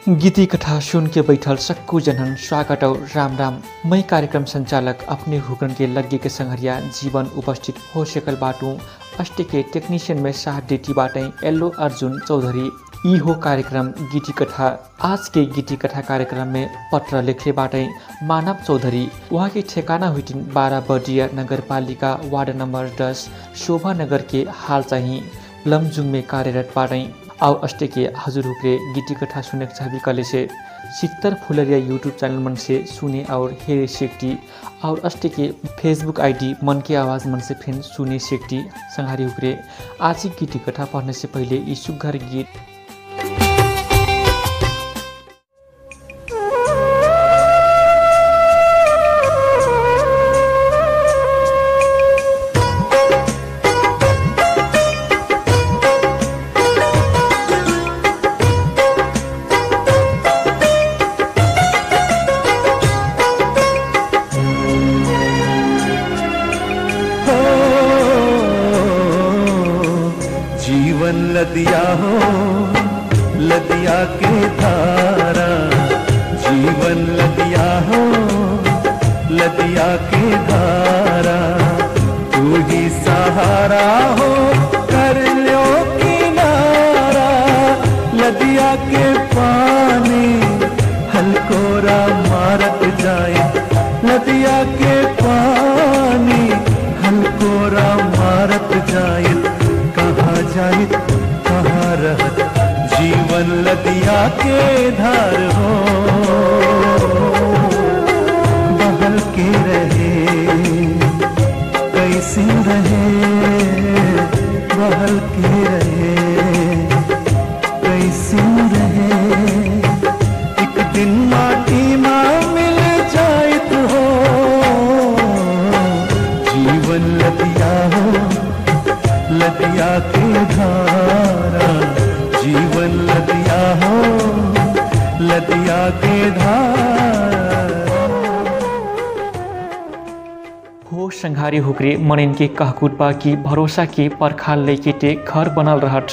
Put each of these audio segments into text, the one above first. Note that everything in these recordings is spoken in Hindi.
गीति कथा सुन के बैठल सक्कू जनन स्वागत और राम राम। मैं कार्यक्रम संचालक अपने हुकन के लग्गे के संघरिया जीवन उपस्थित हो सकल बाटू अष्टे के टेक्नीशियन में साथ देती बाटें एल्लो अर्जुन चौधरी। ई हो कार्यक्रम गीति कथा। आज के गीति कथा कार्यक्रम में पत्र लिखे बाटें मानव चौधरी। वहाँ की ठेकाना हुई 12 बर्दिया नगर पालिका वार्ड नंबर 10 शोभा नगर के हाल चाहिए लमजुङ में कार्यरत बाटें। आओ अष्टे के हजुर हुक्रे गीति कथा सुने छवि कले से सित्तर फुलरिया यूट्यूब चैनल मन से सुने और हेरे सेक्टी और अष्टे के फेसबुक आईडी मन के आवाज़ मन से फिर सुने सेक्टी संहारी हुक्रे। आज की गीति कथा पढ़ने से पहले ये सुघर गीत लदिया हो लदिया के धारा, जीवन लदिया हो लदिया के धारा, तू ही सहारा हो कर लो किनारा। लदिया के पानी हलकोरा मारत जाए, लदिया के पानी हलकोरा मारत जाए। कहाँ जाए कहाँ रहत जीवन लदिया के धार हो, बहल के रहे कैसे रहे, बहल के रहे कैसे रहे। एक दिन माटी माँ मिल जाए तो हो, जीवन लदिया हो लदिया के धारा, जीवन लदिया हो लदिया के धारा। हो संघारी हुक्रे मनन के कहकुटबा की भरोसा के परखाल लेके ते घर बनल रहट।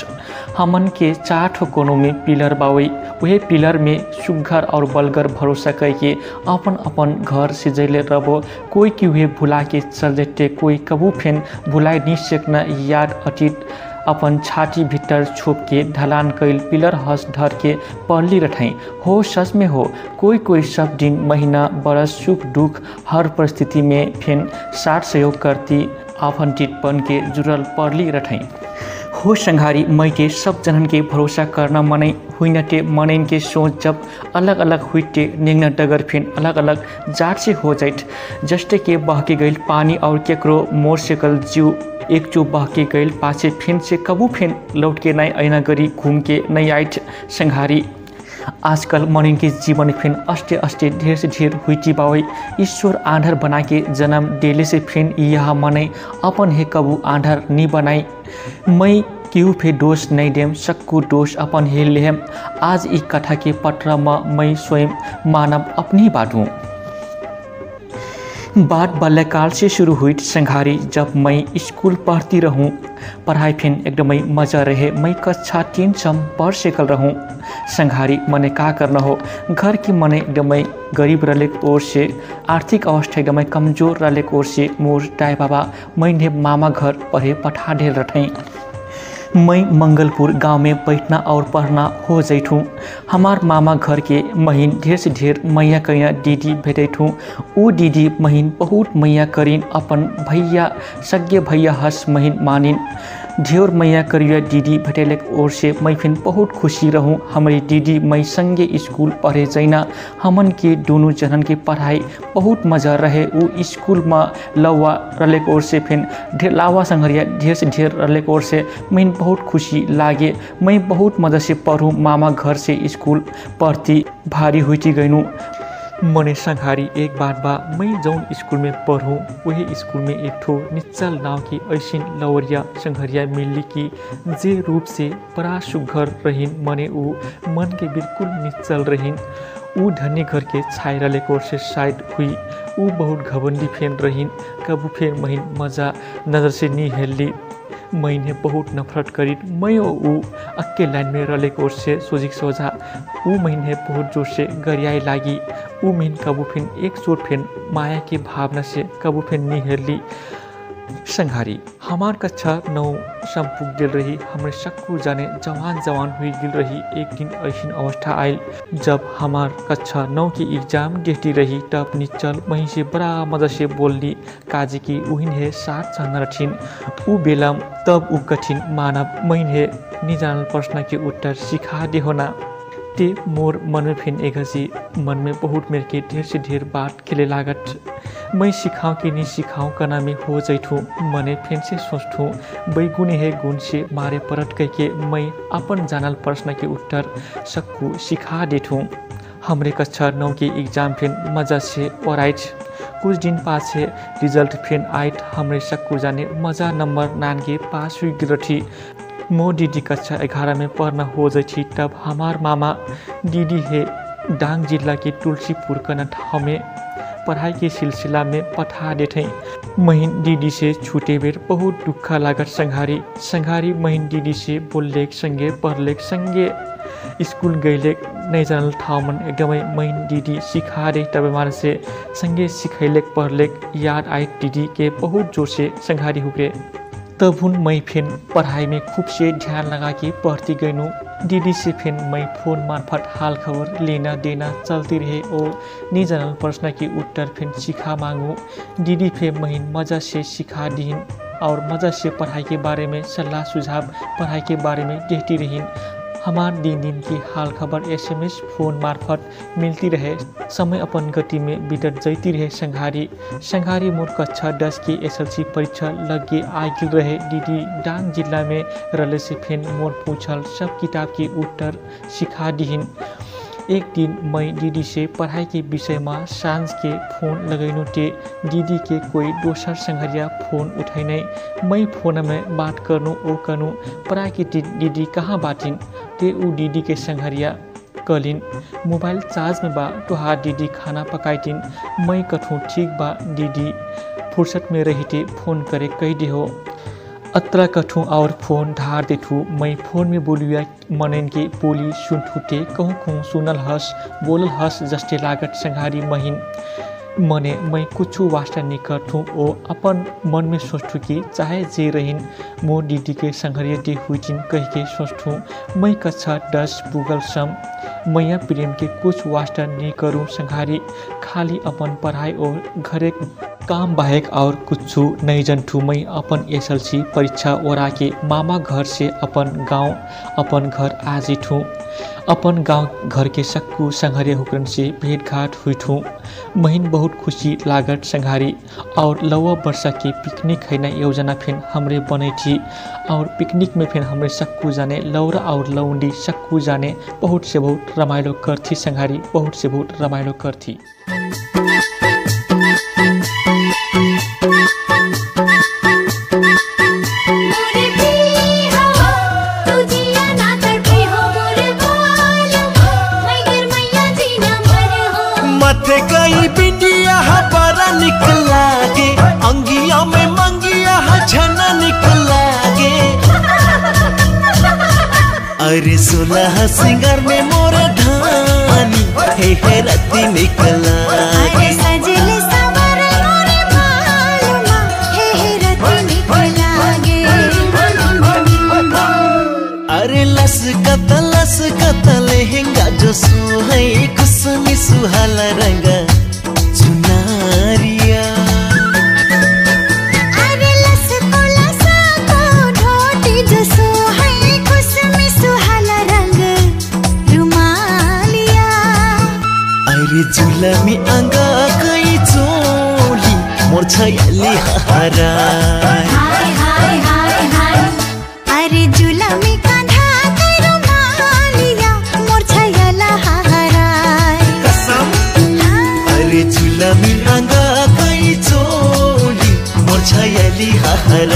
हमन के 4 कोनों में पिलर बावई, वही पिलर में सुघर और बलगर भरोसा करके अपन अपन घर सजैले रहो। कोई की हुए भुला के चल देते, कोई कबू फेन भुलाए नहीं सकना याद अतीत अपन छाती भीतर छोप के ढलान कैल पिलर हंस धर के पढ़ली रठाई। हो सच में हो कोई कोई सब दिन महीना बरस सुख दुख हर परिस्थिति में फेन साथ सहयोग करती आफंटित बन के जुड़ल पढ़ली रठाई। हो संघारी मई के सब जनन के भरोसा करना मनै हुईनटे। मनैन के सोच जब अलग अलग हुईटे नेंगना डगर फिन अलग अलग जाट से हो जाइत। जस्टे के बहके गईल पानी और केकरो मोटरसाइकिल जीव एक चो बहके गईल पाछे फिन से कबू फिन लौट के नई ऐना गरी घूम के नई आइट संघारी। आजकल मनन के जीवन फिन अष्टे अष्टे ढेर से ढेर हुईटी बावई। ईश्वर आंधर बना के जन्म डेले से फिन यह मनै अपन हे कबू आंधर नी बनाई। मैं क्यों फे दोष नहीं देम, सक्कू दोष अपन हे लेहम। आज इस कथा के पत्र में मैं स्वयं मानव अपनी बाटूँ। बात बाल्यकाल से शुरू हुई संघारी। जब मैं स्कूल पढ़ती रहूँ, पढ़ाई फिन एकदम मजा रहे। मैं कक्षा 3 सम पढ़ सकल रहूँ संघारी। मने का करना हो, घर की मने एकदम गरीब रले ओर से, आर्थिक अवस्था एकदम कमजोर रले ओर से मोर दाई बाबा मैंने मामा घर पढ़े पठा ढेल रठें। मैं मंगलपुर गांव में बैठना और पढ़ना हो जैठूँ। हमार मामा घर के महीन ढेर से ढेर मैया करिया दीदी भेटैठूँ। वो दीदी महीन बहुत मैया करीन अपन भैया सगे भैया हस महीन मानिन। ढेर मैया करिया दीदी भेटेले ओर से मैं फिर बहुत खुशी रहूँ। हमारी दीदी मैं संगे स्कूल पढ़े जैना। हमन के दोनों जनन के पढ़ाई बहुत मजा रहे। वो स्कूल में लवा रले ओर से फिर ढेर लावा संघरिया ढेर से ढेर रले ओर से मैं बहुत खुशी लागे। मैं बहुत मजा से पढ़ूँ। मामा घर से स्कूल पढ़ती भारी हुईटी गईनू। मने संघारी एक बात बा, मैं जौन स्कूल में पढ़ूँ वही स्कूल में एक ठो निच्चल नाव की ऐसिन लवरिया संघरिया मिली की जे रूप से बड़ा सुघर रहीन। मने वो मन के बिल्कुल निच्चल रहीन। वो धनी घर के छायरा लेकोर से शायद हुई। वो बहुत घबंडी फेन रहीन। कबू फेन महीन मजा नजर से नी हेली। मैंने बहुत नफरत करी। मैं ऊ अक्के लाइन में रले कोर से सोजिक सोझा ऊ मैंने बहुत जोर से गरियाई लागी। ऊ मैंने कबू फिन एक चोट फिन माया की भावना से कबू फिन निहरली। संघारी हमार कक्षा 9 संपुग दिल रही। हमारे सक्कू जाने जवान हुई गिल रही। एक दिन ऐसी अवस्था आयल जब हमार कक्षा 9 की एग्जाम देती रही। तब निचल वहीं से बड़ा मजा से बोलली काजी की उहिन है साथ जान रठिन ऊ बेलम तब ऊ कठिन मानव मैन है निजानल प्रश्न के उत्तर सिखा दे होना। ते मोर मन में फिर एक हसी मन में बहुत मेरे के ढेर से ढेर बात खेले लागत। मैं सिखाऊं कि नहीं सिखाऊं कना में हो जाइठू मने फिर से सोचूं बैगुनी है गुण से मारे परट कह के मैं अपन जानल प्रश्न के उत्तर सक्कू सिखा देठूँ। हमरे कक्षा 9 की एग्जाम फिर मजा से और कुछ दिन पास से रिजल्ट फिर आयत। हमरे सक्कू जाने मजा नंबर 9 के पास हुई गिरठी। मो दीदी कक्षा 11 में पढ़ना हो जाती। तब हमार मामा दीदी है डांग जिला के तुलसीपुर कना हमें पढ़ाई के सिलसिला में पठा देते। महीन दीदी से छूटे बेर बहुत दुख लागत। संघारी महीन दीदी से बोलले संगे पढ़ले संगे स्कूल गईले नहीं जानल ठाउमन एकदम महीन दीदी सिखा दे। तब हमारे से संगे सिखैले पढ़ले याद आए दीदी के बहुत जोर से संघारी हुए। तब उन मैं फिर पढ़ाई में खूब से ध्यान लगा के पढ़ती गईनू। दीदी से फिर मैं फोन मार्फत हाल खबर लेना देना चलती रहे और नहीं जानल प्रश्न के उत्तर फिर सिखा मांगू। दीदी फिर महीन मजा से सिखा दीन और मजा से पढ़ाई के बारे में सलाह सुझाव पढ़ाई के बारे में देती रहीन। हमार दिन की हाल खबर SMS फोन मार्फत मिलती रहे। समय अपन गति में बीतत जाती रहे। संघारी मोर कक्षा 10 की SLC परीक्षा लगे आगिल रहे। दीदी डांग जिला में रले से फिर मोर पूछल सब किताब के उत्तर सिखा दीहिन। एक दिन मैं दीदी से पढ़ाई के विषय में सांझ के फोन लगैनु ते दीदी के कोई दोसर संघरिया फोन उठैनै। मैं फोन में बात करनु ओ कनु पढ़ाई की दीदी कहाँ बाटिन ते ऊ दीदी के संघरिया कलिन मोबाइल चार्ज में बा तुहार दीदी खाना पकाइतिन। मैं कठू ठीक बा दीदी फुर्सत में रहिते फोन करे कह दे हो। अत्र कठू और फोन धार देठू। मैं फोन में बोलिया मनन के बोली सुन ठूटे कहूँ सुनल हस बोलल हस जस्ते लागत। संघारी महीन मने मैं कुछ वास्ता नहीं करथूँ ओ अपन मन में सोचूँ कि चाहे जे रहीन मोर दीदी के संघरिया दे हुईन कह के सोचूँ। मैं कक्षा 10 पुगल सम मैया प्रेम के कुछ वास्ता नहीं करूँ। संघारी खाली अपन पढ़ाई और घरे काम बाहेक और कुछ नहीं जनठू। मैं अपन SLC परीक्षा ओरा के मामा घर से अपन गांव अपन घर आ जिठूँ। अपन गांव घर के सक्कू संघारी हुकरन से भेंट घाट हुईठूँ। महीन बहुत खुशी लागत। संघारी और लवा वर्षा के पिकनिक हैना योजना फिर हमरे बने थी और पिकनिक में फिर हमरे सक्कू जाने लौरा और लौंडी सक्कू जाने बहुत से बहुत रमाइलो करथी। संघारी बहुत से बहुत रमाइलो करथी। अंगिया में मंगिया झना निकला गे। अरे 16 सिंगर में मोर धानी हे रत्ती निकला गे। सजले सवर मोरे मालूमा हे रत्ती निकला गे। अरे लस कत लहंगा जो सुहाई कुसुमी सुहाला रंगा चुनारिया। झुलमी अंगा कई चोली मोर छयली हराय। अरे झुलमी कांधा कई रुमालिया मोर छयला हराय। अरे झुलमी अंगा कई चोली मोर छयली हराय।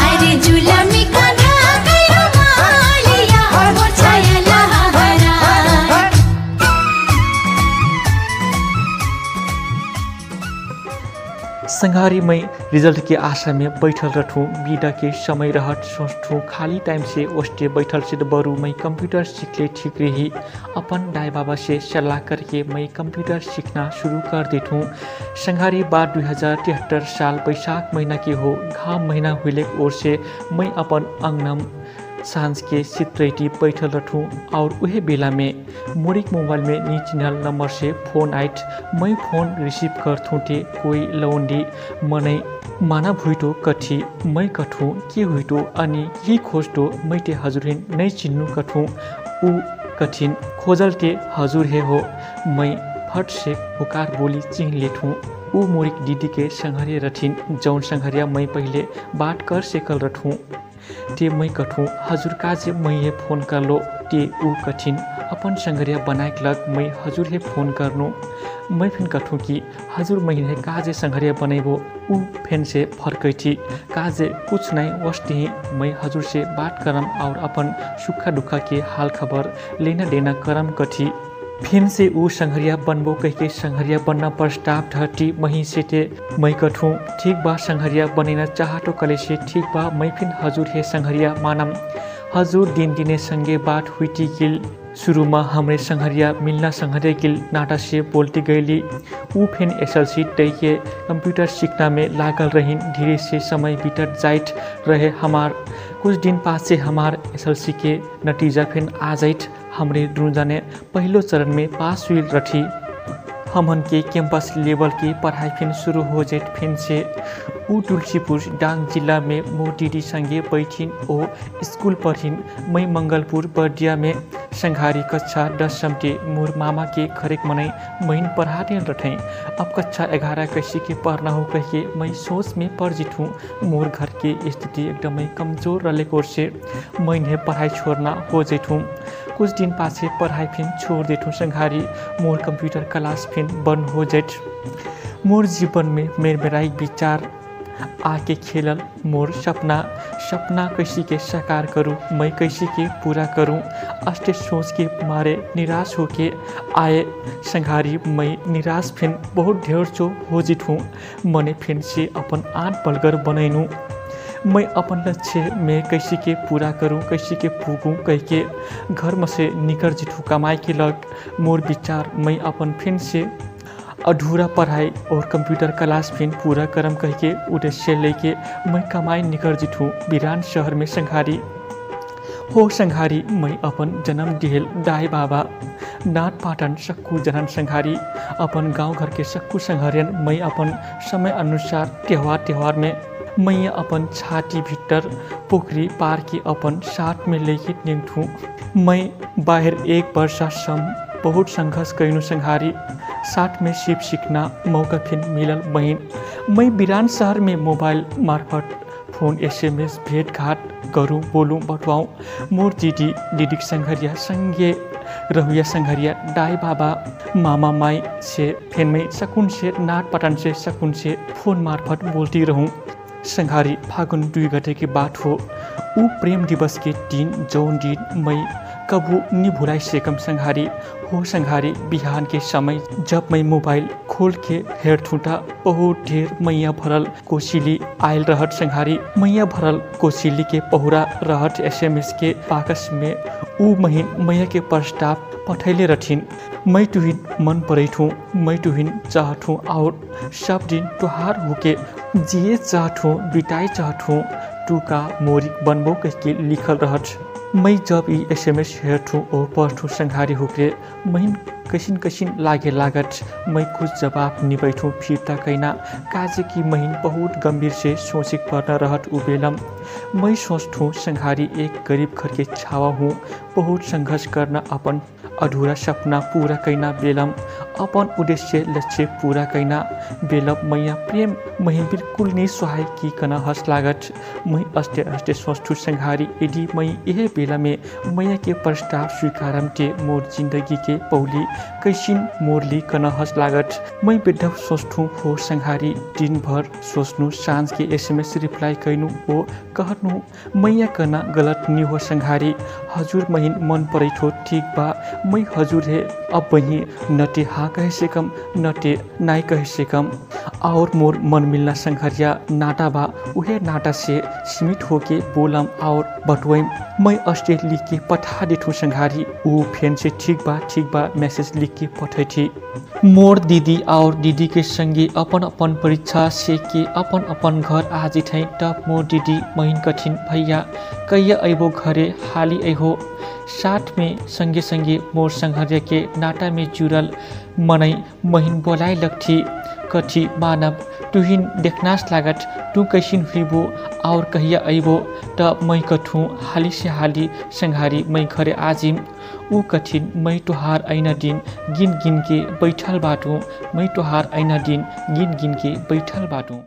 अरे झुलमी कांधा कई रुमालिया मोर छयला हराय। संघारी मैं रिजल्ट के आशा में बैठल रठूँ। बीड़ा के समय रहत सोचूँ खाली टाइम से ओस्टे बैठल से बरू मैं कंप्यूटर सीख ले ठीक रही। अपन दाई बाबा से सलाह करके मैं कंप्यूटर सीखना शुरू कर देठूँ। संघारी बार 2073 साल बैशाख महीना के हो घाम महीना हुए ओर से मैं अपन अंगनम सांझ के चित्रैटी बैठल रठूँ और वही बेला में मोरिक मोबाइल में नी चिन्हल नंबर से फोन आइट। मैं फोन रिसीव कर थूटे कोई लौंडी मनै माना भुइटो कठी मैं कठूँ के हुइटो अनि यही खोजटो मैटे हजुरहिन नहीं चिन्नु कठूँ ऊ कठिन खोजल के हजुर हे हो। मैं फट से पुकार बोली चिन्ह लेठूँ। ऊ मोरिक दीदी के संघरिया रठिन जौन संघरिया मैं पहले बात कर सेकल रठूँ। ते मैं कठूँ हजुर काजे मैं ये फोन कर लो ते ऊ कठिन अपन संघरिया बनाए लग मैं हजुर हे फोन करनो। मैं फिर कठूँ कि हजुर मैं काजे संघरिया बनेबो। ऊ फेन से फर्कै थी काजे कुछ नहीं वस्ती मैं हजुर से बात करम और अपन सुखा दुखा के हाल खबर लेना देना करम कठी। फिर से ऊ संघरिया बनबो कह के संघरिया बनना प्रस्ताव धरती मही से ते मैं कठूँ ठीक बा संघरिया बनेना चाहतो कले से ठीक बा मैं फिर हजुर हे संघरिया मानम। हजुर दिन दिने संगे बात हुईटी गिल शुरू में हमरे संघरिया मिलना संघरिया गिल नाटा से बोलती गईली। ऊ फिर SLC तय के कंप्यूटर सीखना में लागल रहीन। धीरे से समय बीतत जाइत रहे हमार कुछ दिन बाद से हमार SLC के नतीजा फिर आ जाइत। हमरे दुजाने पहलो चरण में पास हुई रठी। हमन के कैंपस लेवल की पढ़ाई फिर शुरू हो जाए। फिर से ऊ तुलसीपुर डांग जिला में मोर दीदी संगे बैठिन ओ स्कूल पढ़िन। मैं मंगलपुर बर्दिया में संघारी कक्षा 10 के मोर मामा के खरेक मनाई महीन पढ़ाते रठें। अब कक्षा 11 कैसे के पढ़ना हो कह के मैं सोच में पढ़ जिठूँ। मोर घर की स्थिति एकदम कमजोर रहे कोर से मैं पढ़ाई छोड़ना हो जैठूँ। कुछ दिन पाछे पढ़ाई फिर छोड़ देठूँ। संघारी मोर कंप्यूटर क्लास फिर बंद हो जाए। मोर जीवन में मेरा एक विचार आके खेलल मोर सपना कैसे के साकार करूँ मैं कैसे के पूरा करूँ। अस्टे सोच के मारे निराश होके आए संघारी मैं निराश फिर बहुत ढेर चो हो जिठूँ। मने फिर से अपन आँट बलगर बनैनू। मैं अपन लक्ष्य में कैसे के पूरा करूं कैसे के पुगूं कह के घर में से निकल जिठू कमाई के लग मोर विचार मैं अपन फिर से अधूरा पढ़ाई और कंप्यूटर क्लास फिर पूरा करम कह के उद्देश्य लेके मैं कमाई निकल जिठू बिरान शहर में संघारी हो। संघारी मैं अपन जन्म दिहेल दाई बाबा नाट पाटन सक्कू जनन संघारी अपन गांव घर के सक्कू संघारियन मैं अपन समय अनुसार त्योहार में मैं अपन छाती भीतर पोखरी पार के अपन साथ में लेके निकठूँ। मैं बाहर एक वर्ष सम बहुत संघर्ष कैनु संघारी साथ में सिर्फ सीखना मौका फिर मिलल बहिन। मैं बिरान शहर में मोबाइल मार्फत फोन SMS भेंट घाट करूँ बोलूँ बटवाऊँ। मोर दीदी संघरिया संगे रहुआ संघरिया दाई बाबा मामा माई से फिर मैं शकुन से नाट पटन से शकुन से फोन मार्फत बोलती रहूँ। संघारी फागुन 2 गते की बात हो। ऊ प्रेम दिवस के दिन जौन दिन मैं कबू नहीं भुलाई सेकम संघारी हो। संघारी बिहान के समय जब मैं मोबाइल खोल के हेर ठूटा बहुत ढेर मैया भरल कोशिली आयल रहत। संघारी मैया भरल कोशिली के पहुरा रहत SMS के बाकस में ऊ महीन मैया के प्रस्ताव पठैले रठिन। मैं तुहिन मन पड़ैठूँ मैं तुहिन चाहठूँ और सब दिन तुहार होके जिए चाहठूँ बिताए चाहठूँ तू का मोरिक बनबो कह के लिखल रहत। मैं जब ई SMS हेरठूँ और पढ़ठूँ संघारी होके मैं कसिन लागे लागत। मैं कुछ जवाब नहीं बैठूँ फिरता कहना काजे की महीन बहुत गंभीर से सोचिक पड़ना रहत उबेलम। मैं सोचठूँ संघारी एक गरीब घर के छावा हूँ बहुत संघर्ष करना अपन अधूरा सपना पूरा करना बेलम अपन उद्देश्य लक्ष्य पूरा करना बेलम। मैया प्रेम मही बिल्कुल नहीं सहाय की कना हंस लागत। मैं अस्ते अस्ते सोचू संघारी यदि मैं यह बेला में मैया के प्रस्ताव स्वीकारम टे मोर जिंदगी के पौली कैसिन मोरली कन हस लागत मैं बेढव सोचू हो संघारी दिन भर सोचनु सांझ के SMS रिप्लाई कैनु हो कहनु मैया कना गलत नहीं हो संघारी हजुर महिन मन परेठो ठीक बा मैं हजुर है अब वही नटे हाँ कह से कम नटे नाई कह से कम और मोर मन मिलना संघरिया नाटा बा उहे नाटा से सीमित होके बोलम और बटुएम मैं अस्टे लिख के पठा देठू संघारी ऊ फेन से ठीक बा मैसेज लिख के पठै थी मोर दीदी और दीदी के संगे अपन अपन परीक्षा से के अपन अपन घर आज थे तब मोर दीदी महिन कठिन भैया कैया अबो घरे हाली अहो साथ में संगे संगे मोर संघर्य के नाटा में जुड़ल मनई महिन बोलाय लगथी कथी मानव तुहिन देखनास लागत तू कैसिन हुईबो और कहिया अबो त मैं कथू हाली से हाली संघारी मैं घरे आजिम ऊ कठिन मैं तोहार ऐना दिन गिन गिन के बैठल बाटू मैं तोहार ऐना दिन गिन गिन के बैठल बाटू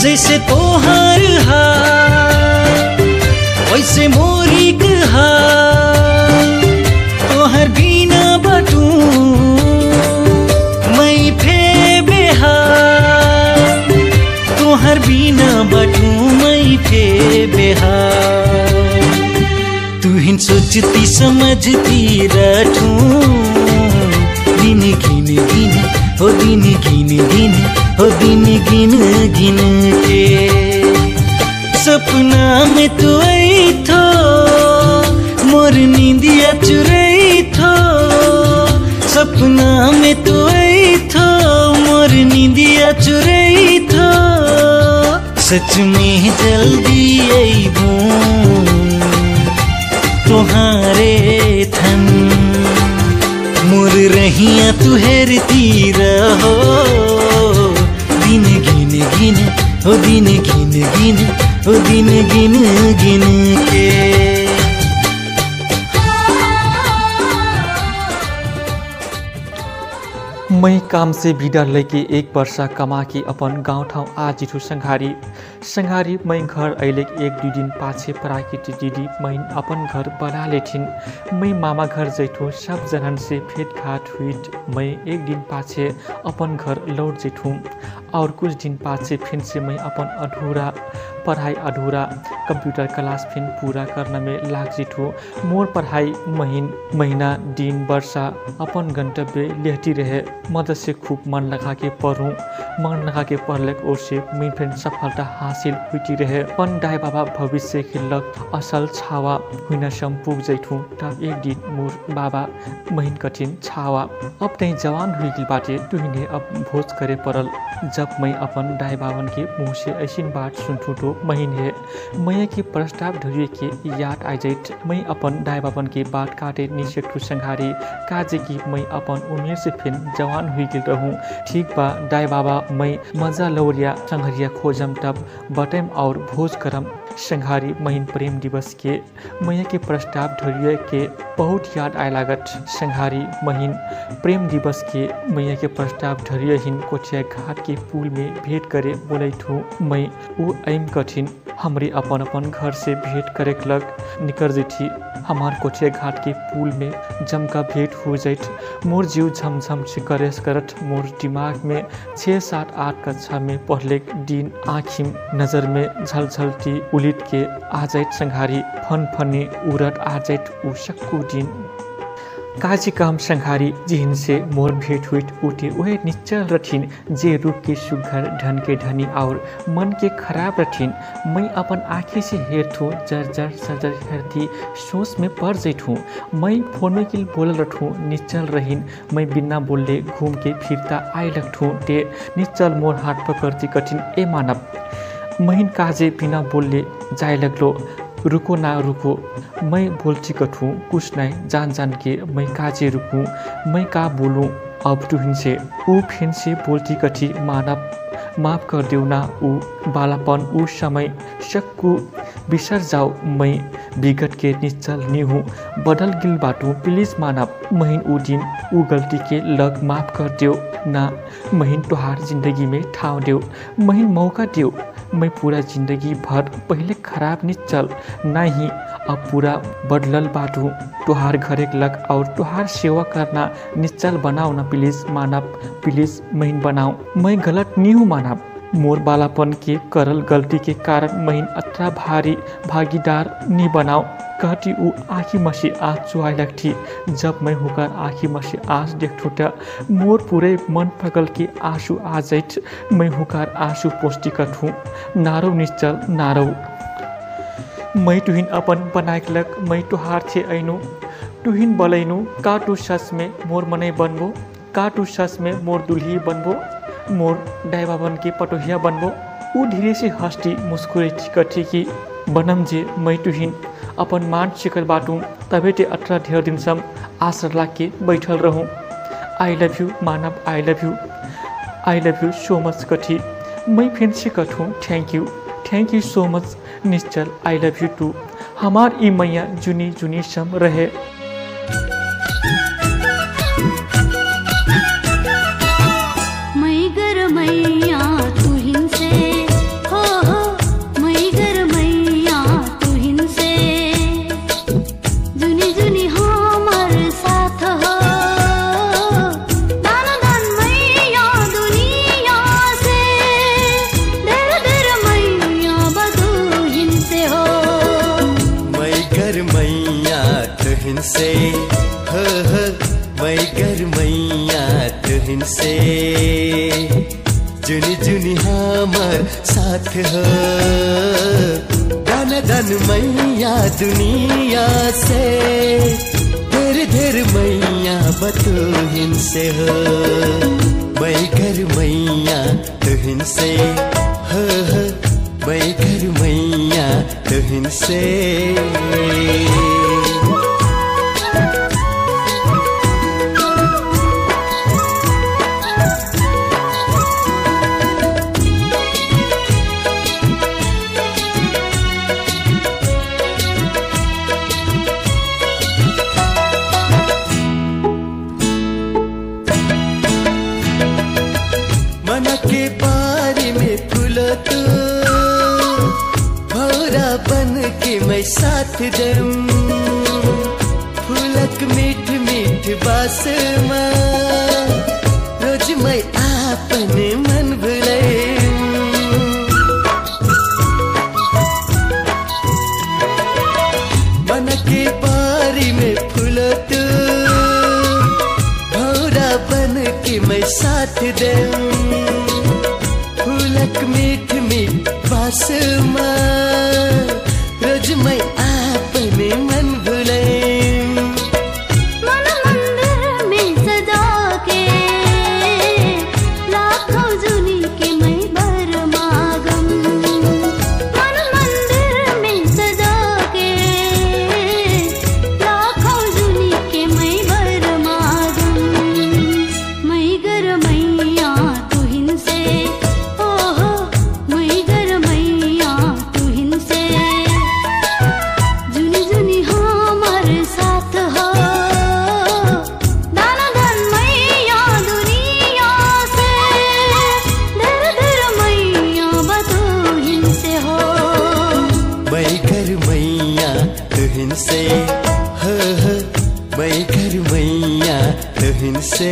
जैसे तोहार हाल वैसे मोरिक हाल तोहर बिना बटू मैं फे बेहाल तोहर बिना बटू मैं फे बेहाल तुहिन सोचती समझती रटू दिन गिन गिन हो दिन गिन गिन हो दिन गिन गिन के सपना में तू आई थो मोर नींदिया चुराई थो सपना में तू आई थो मोर नींदिया चुराई थो सच में जल्दी आईबू तुम्हारे थन मोर रहिया तू हेरती रहो दिन गिन गिन ओ दिन गिन गिन ओ दिन गिन गिन के मैं काम से विदा लेके एक वर्षा कमा के अपन गाँव ठाउँ आजिठू संघारी मैं घर अले एक दुई दिन पाछे प्राकृतिक दीदी मैं अपन घर बना लेथिन मैं मामा घर जैठू सब जनन से भेंट घाट हुई मैं एक दिन पाछे अपन घर लौट जैठू और कुछ दिन पाछे फिर से मैं अपन पढ़ाई अधूरा कंप्यूटर क्लास फिर पूरा करने में लाग जिठू मोर पढ़ाई महीना दिन वर्षा अपन गंतव्य लेती रहे मदद से खूब मन लगा के पढ़ूँ मन लगा के पढ़ले और से मैं फिर सफलता हासिल हुई रहे पन दाई बाबा भविष्य के लग असल छावा हुन संपुग जैठू तब एक दिन मोर बाबा महिन कठिन छावा अब तई जवान हुई बाटे तुहिने अब भोज करे पड़ल जब मैं अपन दाई बाबन के मुँह से ऐसी बात सुनथू तो महीने मैया के प्रस्ताव ढरिए के याद आ जाइत। मैं अपन दाई बाबन के बात काटे नीचे ठू संघारी काजे की मैं अपन उम्र से फिर जवान हुई गिल रहूँ। ठीक बा दाई बाबा मैं मजा लौरिया संघरिया खोजम तब बटम और भोज करम। संघारी महीन प्रेम दिवस के मैया के प्रस्ताव ढरिए के बहुत याद आए लागत। संघारी महीन प्रेम दिवस के मैया के प्रस्ताव ढरिए हिन कोचिया घाट के पुल में भेंट करे बोले थू। मैं वो ऐम कठिन हमरे अपन अपन घर से भेंट करे लग निकल जैथी। हमार कोचिया घाट के पुल में जम का भेंट हो जाइत। मोर जीव झमझम से करेस करत मोर दिमाग में 6, 7, 8 कक्षा में पढ़ले दिन आँखिम नजर में झलझलती उलिट के आ जाइत। संघारी फन फनी उड़त आ जाइत उ सक्कू दिन। काजी काम संघारी जिन से मोर भेंट हुई उठे वह निश्चल रथिन जे रूप के सुघर धन के धनी और मन के खराब रथिन। मैं अपन आँखें से हेरथूँ जर सजर हेरती सोच में पड़ जैठूँ। मैं फोन में किल बोल रठूँ निश्चल रहीन। मैं बिना बोले घूम के फिरता आए लगठूँ ते निश्चल मोर हाथ पकड़ती कठिन ए मानव। महीन काजे बिना बोले जाए लगलो रुको ना रुको। मैं बोलती कठूँ कुछ नहीं जान जान के मैं काजे रुकूँ मैं का बोलूँ अब तुहिन से। ऊ फिर से बोलती कठी मानव माफ कर देऊ ना ऊ बालापन ऊ समय सक्कू बिसर जाओ। मैं विगत के निश्चल नहीं हूँ बदल गिल बाटू प्लीज मानव। महीन ऊ दिन ऊ गलती के लग माफ कर देऊ ना। महीन तुहार जिंदगी में ठाव देऊ महीन मौका देऊ। मैं पूरा जिंदगी भर पहले खराब निश्चल नहीं अब पूरा बदलल बाटू तुहार घरे लग और तुहार सेवा करना निश्चल बनाओ ना प्लीज मानव प्लीज महीन बनाओ। मैं गलत नहीं हूँ मानव। मोर बालापन के करल गलती के कारण महीन अत्रा भारी भागीदार नहीं बनाओ कहती ऊ आँखी मसी आँच चुहाई लगती। जब मैं होकर आँखी मसी आँच देखूँ त मोर पूरे मन पगल के आंसू आ जाइत। मैं होकर आंसू पोस्टी कठूँ नारो निश्चल नारो। मैं तुहिन अपन बनाइक लग मैं तुहार थे ऐनु तुहिन बलैनु का तू सस में मोर मनै बनबो का तू सस में मोर दुल्ही बनबो मोर दाई बाबन के पटोहिया बनबो। ऊ धीरे से हंसती मुस्कुराती कठी की बनम जे मैं तुहिन अपन मान शिकर बाटूँ तबे ते 18 ढेर दिन सम आसर ला के बैठल रहूँ। I love you Manav I love you so much कठी। मैं फिर से कठूँ thank you so much Nishchal I love you too. हमार ई मैया जुनी जुनी सम रहे। से मैं गर मैया तुहिन से जुनी जुनी हमर साथ हो। धन धन मैया दुनिया से ढेर ढेर मैया बतुहिन से हो। मैं गर मैया तुहिन से मैं गर मैया तुहिन से। के बारी में फूलो तो भौरा बन के मैं साथ दम फूलक मीठ मीठ बास रोज मैं आपने मन भुले। मन के बारी में फूलो तो भौरा बन के मैं साथ दम मीठ मीठ बास रोज मैं आपने मन भुले। मन मंदिर में सजा के लाखों जुनी के तुहिन से ह मै घर मैया तुहिन से।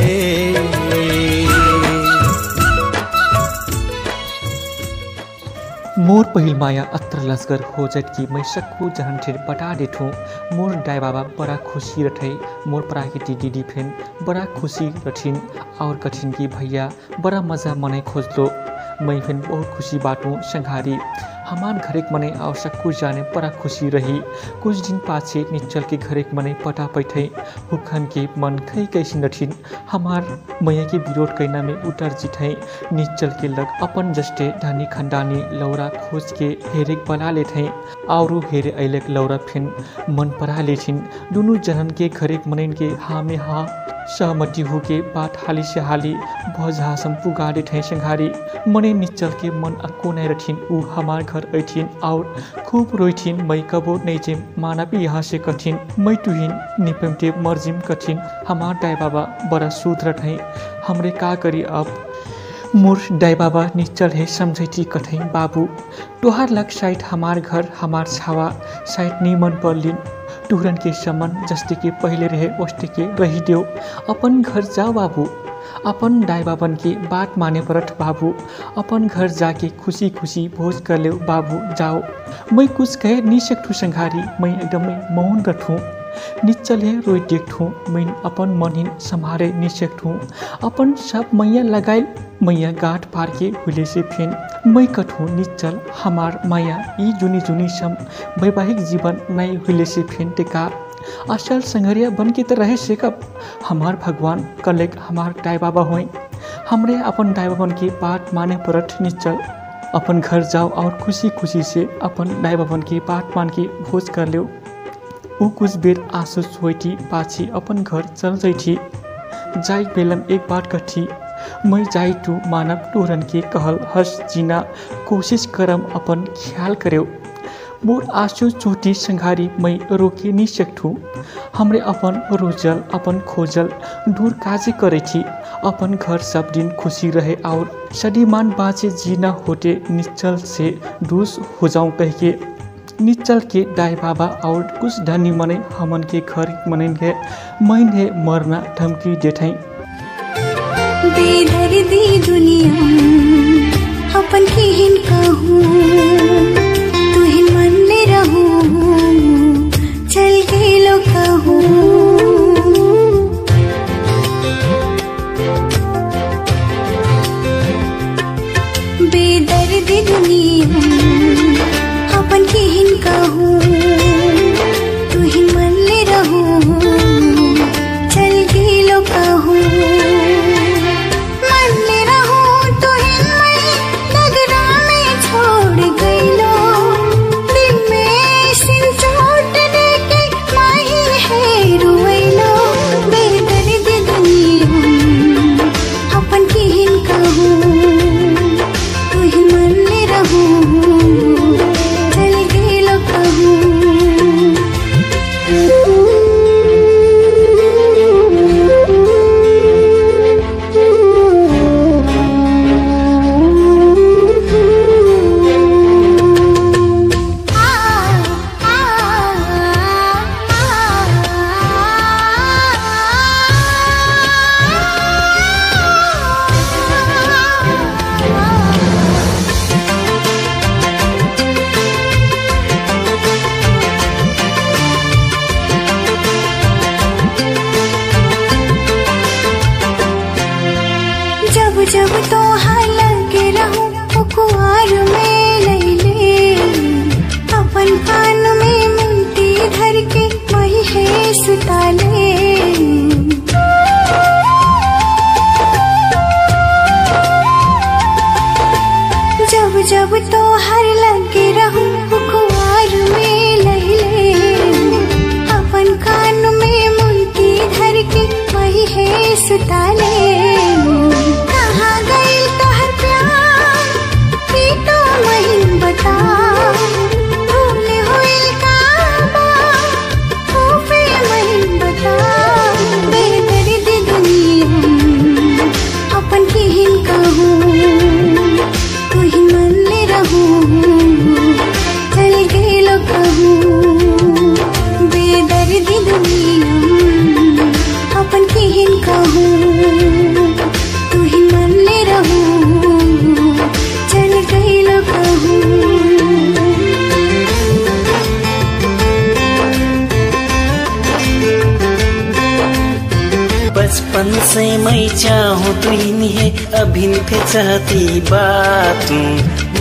मोर पहिल माया अत्र लस्कर हो जट की मैं सक्कू जहन ठेर बटा देठूँ। मोर दाई बाबा बड़ा खुशी रठै। मोर प्राकृति दीदी फेन बड़ा खुशी रठिन और कठिन की भैया बड़ा मजा मनै खोजलो। मैं फेन बहुत खुशी बाटूँ संघारी हमार घरेक मने और सक्कू जाने बड़ा खुशी रही। कुछ दिन पाछे निच्चल के घरेक मने पटा पैठै हुखन के मन खै कैसिन रठिन हमार मैया के विरोध कैना में उतर जिठै। निच्चल के लग अपन जस्टे धनी खंडानी लौरा खोज के हेरेक बला लेठै और हेरे अइलेक लौरा फेन मन परा लेठिन। दुनू जनन के घरेक मनैन के हा में हा सहमति हो के बात हाली से हाली भजहासम पुगा देठै संघारी। मने निच्चल के मन अक्को नै रठिन ऊ हमार घर ऐठिन और खूब रोइठिन। मैं कबो नहीं जे मानव यहाँ से कठिन मैं तुहिन निपमते मर्जिम कठिन। हमार दाई बाबा बड़ा सूद रठै हमरे का करी अब। मोर दाई बाबा निच्चल है समझैती कठै बाबू तोहार लग साइड हमार घर हमार छावा साइड निमन परलिन। तुरन के समन जस्ते के पहले रहे वस्ते के रही देव। अपन घर जाओ बाबू अपन दाई बाबन की बात माने परठ बाबू। अपन घर जाके खुशी खुशी भोज कर ले बाबू जाओ। मैं कुछ कहे नहीं सकूँ संघारी मैं एकदमै मौन रठूँ। निच्चल है रोई देखूँ मैं अपन मन ही संभारे नहीं सकूँ। अपन सब मैया लगाई मैया गाँठ पार के हुले से फेन मैं कठूँ निच्चल हमार माया ई जुनी जुनी सम वैवाहिक जीवन नई हुले से फेन टेका। असल संघरिया बन के तो रहे से कब हमार भगवान कलेक हमार दाई बाबा हों। हमरे अपन दाई बाबन की बात माने परठ निच्चल अपन घर जाओ और खुशी खुशी से अपन दाई बाबन की बात मान के भोज कर लो। ऊ कुछ बेर आंसू सोईटी पाछी अपन घर चल जैठी। जाई बेलन एक बात कठी मैं जाई टू मानव टोरन के कहल हस जीना कोशिश करम अपन ख्याल करो। मोर आंसू चोटी संघारी मैं रोके नहीं सकूँ। हमरे अपन रोजल अपन खोजल दूर काजे करे थी। अपन घर सब दिन खुशी रहे और सदीमान बाँचे जीना होते निच्चल से दूस हो जाऊँ कह के। निच्चल के दाई बाबा और कुछ धनी मने हमन के घर मनन के मैन है मरना धमकी देठै। बेदर्दी दुनिया अपन किहिन कहूँ तुहिन मन में रहूँ चल गेलो कहूँ। बेदर्दी दुनिया अपन किहिन कहूँ तुहिन मन में रहूँ चल गेलो कहूँ। जब तो हालग रहूं कुआर में लैले अपन कान में मिनती धर के वही है सुताले। जब जब तो हर लगे रहूं कुआर में लैले अपन कान में मिनती धर के वही है सुताले। चल गेलो कहूँ से मैं चाहूँ तू है अभिन पे चाहती बात,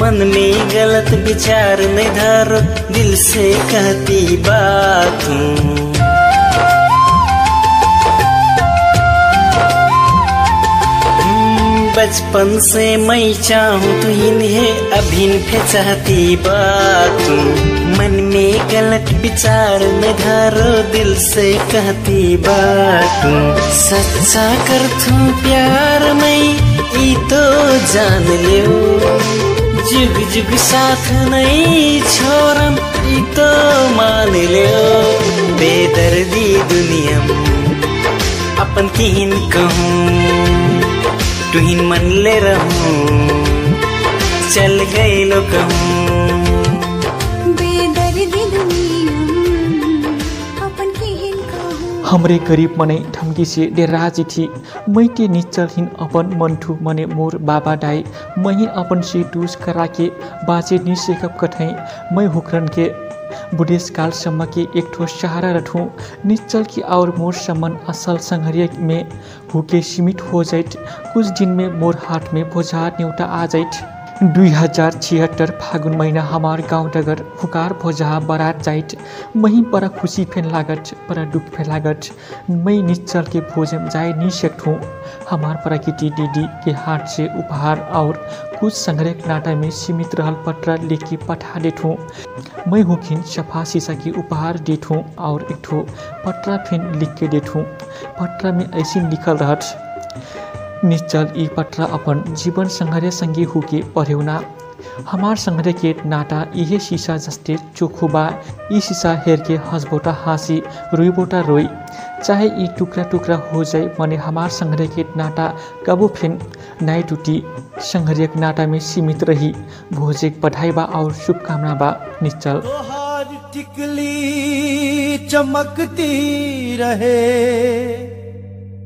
मन में गलत विचार नहीं धरो दिल से कहती बात। बचपन से मैं चाहूँ तू है अभिन पे चाहती बात, मन में गलत विचार न धरो दिल से कहती बात। सच्चा कर तू प्यार मैं ई तो जान लियो, जुग जुग साथ नहीं छोड़म ई तो मान लियो। बेदर्दी दुनिया अपन किन कहूँ तुहिन मन ले रहूं, चल गए लो कहूँ। बेदर्दी दुनिया अपन किन कहूँ। हमरे गरीब मनै धमकी से डेराजी थी, मैटे निचलहीन अपन मंठू मने मोर बाबा दाई, मही अपन से टूस करा के बाजे निसेकप कठै, मैं हुकरन के बुढ़ेस काल सम्म के एक ठो सहारा रठूं। निश्चल की और मोर सम्मन असल संघर्य में भूखे सीमित हो जाइत, कुछ दिन में मोर हाथ में बोझा न्यूटा आ जाइत। 2076 फागुन महीना हमार गांव डगर हुकार भोजा बरात जाइत, मही बड़ा खुशी फेन लागत बड़ा दुख फेन लागत। मैं निश्चल के भोज में जाए नहीं सकूँ, हमार प्रकृति दीदी के हाथ से उपहार और कुछ संग्रह नाटा में सीमित रहल पत्र लिख के पठा देठूँ। मैं हुकिन सफा शीशा की उपहार देठूँ और एक ठो पत्र फेन लिख के देठूँ। पत्र में ऐसी लिखल रहत, निश्चल ई पत्र अपन जीवन संघर्य संगी हुके पढ़ेउना, हमार संघर्य के नाटा इहे शीशा जस्ते चोखो बा। ई शीशा हेर के हंसबोटा हाँसी रोईबोटा रोई, चाहे ई टुकड़ा टुकड़ा हो जाए मने हमार संघर्य के नाटा कबो फेन नाई टूटी। संघर्य के नाटा में सीमित रही, भोजे बधाई बा और शुभकामना बा। निश्चल तोहार टिकली चमकती रहे,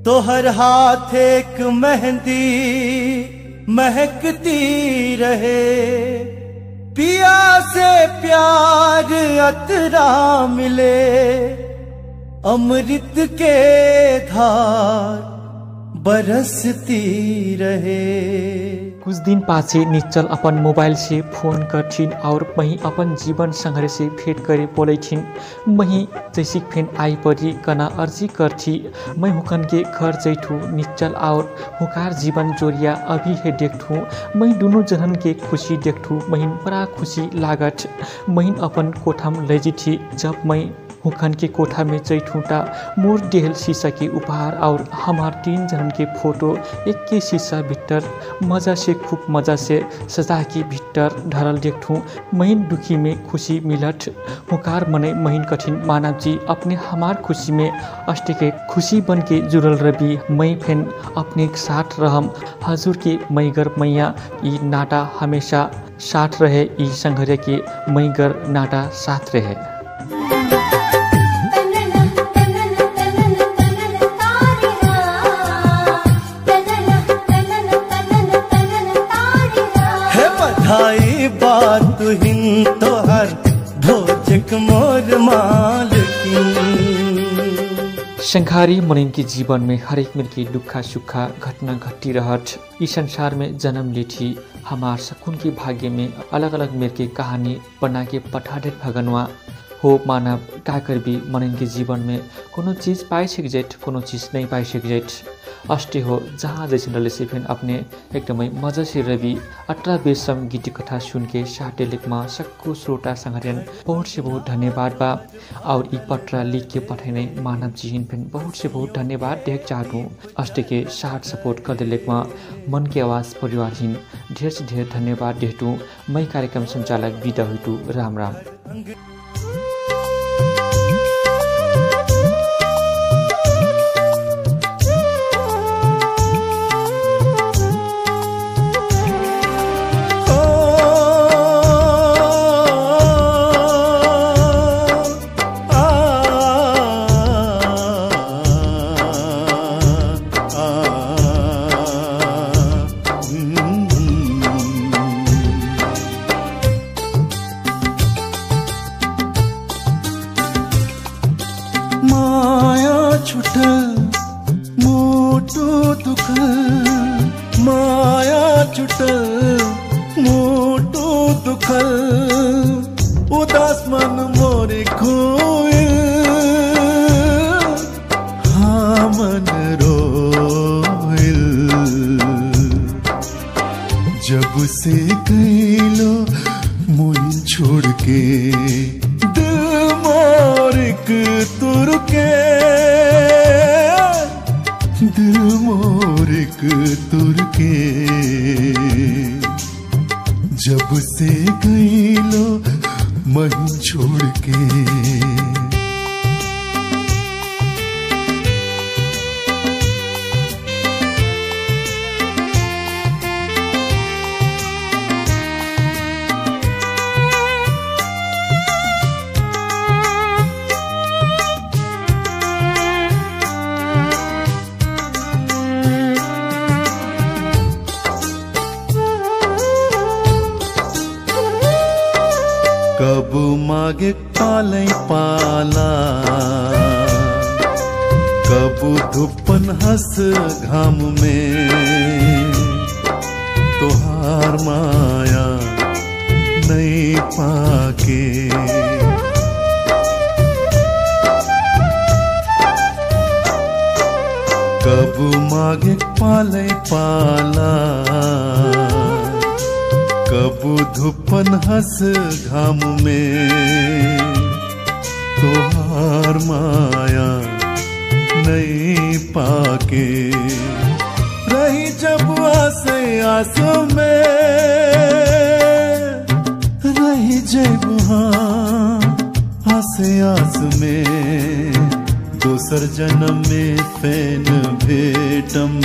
तोहर हाथ एक मेहंदी महकती रहे, पिया से प्यार अतरा मिले, अमृत के धार बरसती रहे। कुछ दिन पाछे निश्चल अपन मोबाइल से फोन करथिन और मही अपन जीवन संघर्ष से भेंट करे बोलैथिन। मही जैसी फेन आई परी कना अर्जी करथी, मैं हुकन के घर जैठू। निश्चल और हुकार जीवन जोरिया अभी है देखठू, मैं दोनों जनन के खुशी देखठू, मही बड़ा खुशी लागत। मही अपन कोठा में ले थी, जब मैं हुकन के कोठा में जैठूटा मोर देहल शीशा के उपहार और हमार 3 जनन के फोटो एक के शीशा भीतर मजा से खूब मजा से सजा के भीतर धरल देखठूँ। महीन दुखी में खुशी मिलत, हुकार मने महीन कठिन मानव जी अपने हमार खुशी में अष्ट के खुशी बन के जुड़ल रवि। मैं फेन अपने साथ रहम, हजूर के मैगर मैया ई नाटा हमेशा साथ रहे, ई संघर्य के मैगर नाटा साथ रहे। बधाई बात हिन तोहर भोजक मोर मालकिन। संघारी मनिन के जीवन में हरेक मिल के दुखा सुखा घटना घटी रहत। इस संसार में जन्म लेठी हमार सकुन के भाग्य में अलग अलग मेर के कहानी बना के पठा दे भगनवा हो। मानव का कर भी मनिन के जीवन में कोनो चीज़ पाई सक जात, कोनो चीज़ नहीं पाई सक जात। अष्टे हो जहाँ जैसे डले से फिर अपने एकदमै मजा से रवि 18 बेसम गीत कथा सुन के साटे लेखमा सक्को श्रोता संघर्यन बहुत से बहुत धन्यवाद बा। और ई पत्र लिख के पठाने मानव जी फिर बहुत से बहुत धन्यवाद देख चाहूँ। अष्टे के साथ सपोर्ट कर दे लेखमा मन के आवाज़ परिवार हिन ढेर से ढेर धन्यवाद देहटू। मैं कार्यक्रम संचालक विदा हुइटू। राम राम। माया छुटल मोटू दुखल माया छुटल मोटू दुखल उदास मन मोरे खोइल हाँ मन रोइल जब से गईलो मुई छोड़ के दिल मोर एक तुर के दिल मोर एक तुर के जब से गईलो मही छोड़ के कब मागे पालै पाला कब धुपन हंस घाम में तोहार माया नहीं पाके कब मागे पालै पाला कब धुपन हंस घाम में तोहार माया नहीं पाके रही जब आस आस में रही जब हाँ आस आस में दोसर जन्म में फैन भेटम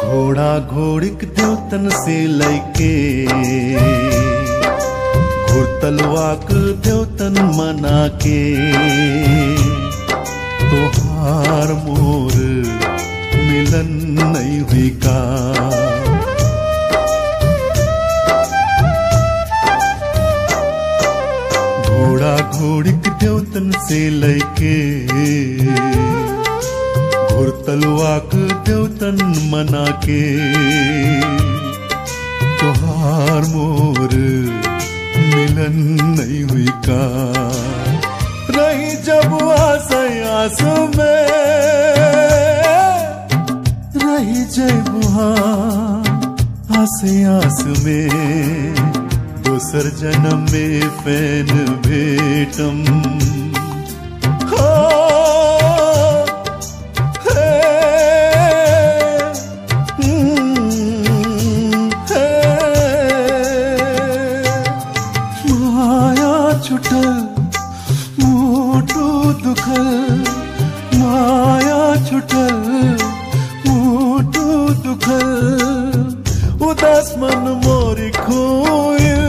घोड़ा घोड़िक देवतन से लैके घुरतलवाक देवतन मना के तोहार मोर मिलन नहीं हुई का घोड़ा घोड़िक देवतन से लैके घुरतलवाक देवतन मना के तोहार मोर मिलन नहीं हुई का रही जब आस आस में रही जब हाँ आस आस में दोसर जन्म में फैन भेटम छुटल मोटू दुखल माया छुटल मोटू दुखल उदास मन मोरी खोइल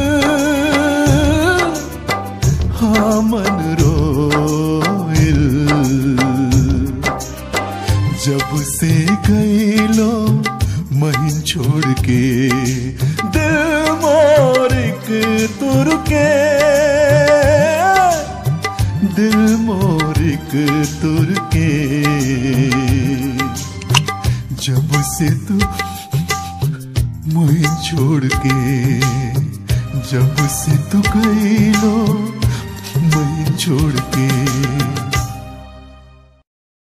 हाँ मन रोइल जब से गईलो महीन छोड़ के दिल मोर एक तुर के दिल मोर एक तुर के जब से तू मुझे छोड़ के जब से तू गईलो मुझे छोड़ के